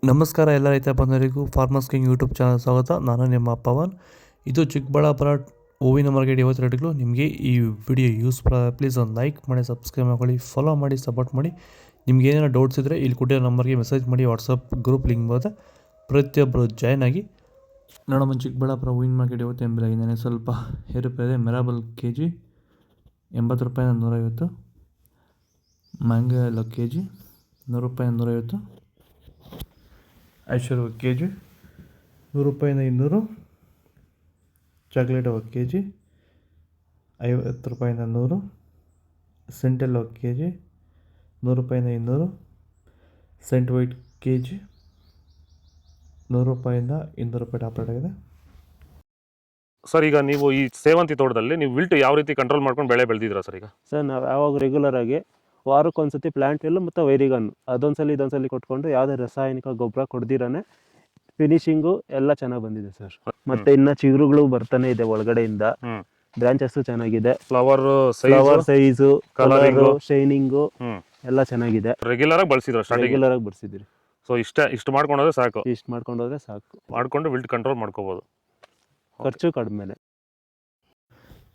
ನಮಸ್ಕಾರ ಎಲ್ಲ ರೈತ ಬಂಧುಗಳಿಗೂ ಫಾರ್ಮರ್ಸ್ ಕಿಂಗ್ ಯೂಟ್ಯೂಬ್ ಚಾನಲ್ ಸ್ವಾಗತ. ನಾನು ನಿಮ್ಮ ಪವನ್. ಇದು ಚಿಕ್ಕಬಳ್ಳಾಪುರ ಹೂವಿನ ಮಾರ್ಕೆಟ್ 50 ರೇಟ್ಗಳು. ನಿಮಗೆ ಈ ವಿಡಿಯೋ ಯೂಸ್ಫುಲ್ ಆದರೆ ಪ್ಲೀಸ್ ಒಂದು ಲೈಕ್ ಮಾಡಿ, ಸಬ್ಸ್ಕ್ರೈಬ್ ಮಾಡ್ಕೊಳ್ಳಿ, ಫಾಲೋ ಮಾಡಿ, ಸಪೋರ್ಟ್ ಮಾಡಿ. ನಿಮ್ಗೆ ಏನಾದ್ರು ಡೌಟ್ಸ್ ಇದ್ದರೆ ಇಲ್ಲಿ ಕೊಟ್ಟಿರೋ ನಂಬರ್ಗೆ ಮೆಸೇಜ್ ಮಾಡಿ. ವಾಟ್ಸಪ್ ಗ್ರೂಪ್ ಲಿಂಕ್ ಬರುತ್ತೆ, ಪ್ರತಿಯೊಬ್ಬರು ಜಾಯ್ನ್ ಆಗಿ. ನೋಡಮ್ಮ, ಚಿಕ್ಕಬಳ್ಳಾಪುರ ಹೂವಿನ ಮಾರ್ಕೆಟ್ 50 ಎಂಬಲಾಗಿದ್ದಾನೆ. ಸ್ವಲ್ಪ ಏರುಪೇರಿದೆ. ಮೆರಾಬಲ್ ಕೆ ಜಿ 80 ರೂಪಾಯಿಂದ 150, ಮ್ಯಾಂಗೋ ಎಲ್ಲ ಕೆ ಜಿ 100 ರೂಪಾಯಿಂದ 150, ಐಶ್ವರ್ಯ ಕೆ ಜಿ 100 ರೂಪಾಯಿಂದ 200, ಚಾಕ್ಲೇಟ್ ಕೆ ಜಿ 50 ರೂಪಾಯಿಂದ 100, ಸೆಂಟೆಲ್ ಕೆ ಜಿ 100 ರೂಪಾಯಿಂದ 200, ಸೆಂಟ್ ವೈಟ್ ಕೆ ಜಿ 100 ರೂಪಾಯಿಂದ 200 ರೂಪಾಯಿ ಟಾಪ್ ರೇಟ್ ಆಗಿದೆ. ಸರ್, ಈಗ ನೀವು ಈ ಸೇವಂತಿ ತೋಟದಲ್ಲಿ ನೀವು ವಿಲ್ಟ್ ಯಾವ ರೀತಿ ಕಂಟ್ರೋಲ್ ಮಾಡ್ಕೊಂಡು ಬೆಳೆ ಬೆಳೆದಿದ್ದೀರಾ ಸರ್? ಈಗ ಸರ್, ನಾವು ಯಾವಾಗ ರೆಗ್ಯುಲರ್ ಆಗಿ ವಾರಕ್ಕೊಂದ್ಸತಿ ಪ್ಲಾಂಟ್ ಎಲ್ಲ ಮತ್ತು ವೈರಿಗನ್ ಅದೊಂದ್ಸಲಿ ಇದೊಂದ್ಸಲಿ ಕೊಟ್ಕೊಂಡು ಯಾವುದೇ ರಾಸಾಯನಿಕ ಗೊಬ್ಬರ ಕೊಡ್ದಿರಾನೆ ಫಿನಿಶಿಂಗು ಎಲ್ಲ ಚೆನ್ನಾಗಿ ಬಂದಿದೆ ಸರ್. ಮತ್ತೆ ಇನ್ನ ಚಿಗುರುಗಳು ಬರ್ತಾನೆ ಇದೆ ಒಳಗಡೆಯಿಂದ. ಬ್ರಾಂಚಸ್ ಚೆನ್ನಾಗಿದೆ, ಫ್ಲವರ್ ಸೈಜು, ಕಲರು, ಶೈನಿಂಗು ಎಲ್ಲ ಚೆನ್ನಾಗಿದೆ. ರೆಗ್ಯುಲರ್ ಆಗಿ ಬಳಸಿದ್ರು, ರೆಗ್ಯುಲರ್ ಆಗಿ ಬರ್ಸಿದ್ರಿ. ಸೊ ಇಷ್ಟು ಮಾಡ್ಕೊಂಡ್ರೆ ಸಾಕು, ಇಷ್ಟು ಮಾಡ್ಕೊಂಡೋದ್ರೆ ಸಾಕು, ಮಾಡ್ಕೊಂಡು ವಿಲ್ಟ್ ಕಂಟ್ರೋಲ್ ಮಾಡ್ಕೋಬಹುದು. ಖರ್ಚು ಕಡಿಮೆನೆ.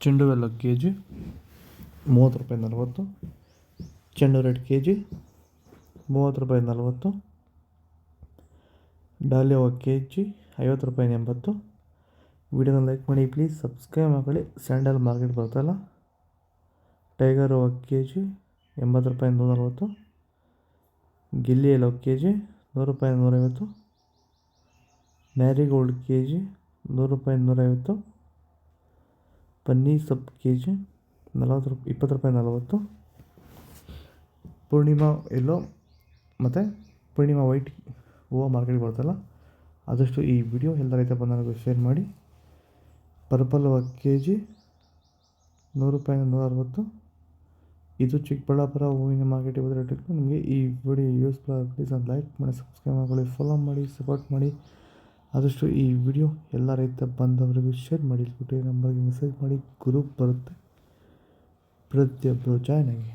ಚೆಂಡು ಎಲ್ಲ ಕೆ ಜಿ 30 ರೂಪಾಯಿ 40, ಚೆಂಡು ರೆಡ್ ಕೆ ಜಿ 30 ರೂಪಾಯಿ 40, ಡಾಲಿಯೋ ಕೆ ಜಿ 50 ರೂಪಾಯಿ 80. ವಿಡಿಯೋನ ಲೈಕ್ ಮಾಡಿ, ಪ್ಲೀಸ್ ಸಬ್ಸ್ಕ್ರೈಬ್ ಮಾಡ್ಕೊಳ್ಳಿ. ಸ್ಯಾಂಡಲ್ ಮಾರ್ಕೆಟ್ ಬರ್ತಲ್ಲ. ಟೈಗರ್ ಕೆ ಜಿ 80 ರೂಪಾಯಿ 140, ಗಿಲ್ಲಿ ಎಲ್ಲ ಕೆ ಜಿ 100 ರೂಪಾಯಿ 150, ಮ್ಯಾರಿಗೋಲ್ಡ್ ಕೆ ಜಿ 100 ರೂಪಾಯಿ 150, ಪನ್ನೀರ್ ಸೊಪ್ಪು ಕೆ ಜಿ 20 ರೂಪಾಯಿ 40, ಪೂರ್ಣಿಮಾ ಎಲ್ಲೋ ಮತ್ತು ಪೂರ್ಣಿಮಾ ವೈಟ್ ಹೂವು ಮಾರ್ಕೆಟ್ಗೆ ಬರ್ತಲ್ಲ. ಆದಷ್ಟು ಈ ವಿಡಿಯೋ ಎಲ್ಲ ರೈತ ಬಂಧುಗಳಿಗೂ ಶೇರ್ ಮಾಡಿ. ಪರ್ಪಲ್ ಕೆ ಜಿ 100 ರೂಪಾಯಿ 160. ಇದು ಚಿಕ್ಕಬಳ್ಳಾಪುರ ಹೂವಿನ ಮಾರ್ಕೆಟ್ 50 ರೇಟ್. ನಿಮಗೆ ಈ ವಿಡಿಯೋ ಯೂಸ್ಫುಲ್ ಆಗಿ ಪ್ಲೀಸ್ ಒಂದು ಲೈಕ್ ಮಾಡಿ, ಸಬ್ಸ್ಕ್ರೈಬ್ ಮಾಡ್ಕೊಳ್ಳಿ, ಫಾಲೋ ಮಾಡಿ, ಸಪೋರ್ಟ್ ಮಾಡಿ. ಆದಷ್ಟು ಈ ವಿಡಿಯೋ ಎಲ್ಲ ರೈತ ಬಂದವರಿಗೂ ಶೇರ್ ಮಾಡಿ. ಕೊಟ್ಟಿರೋ ನಂಬರ್ಗೆ ಮೆಸೇಜ್ ಮಾಡಿ, ಗ್ರೂಪ್ ಬರುತ್ತೆ, ಪ್ರತಿಯೊಬ್ಬರು ಜಾಯ್ನ್ ಆಗಿ.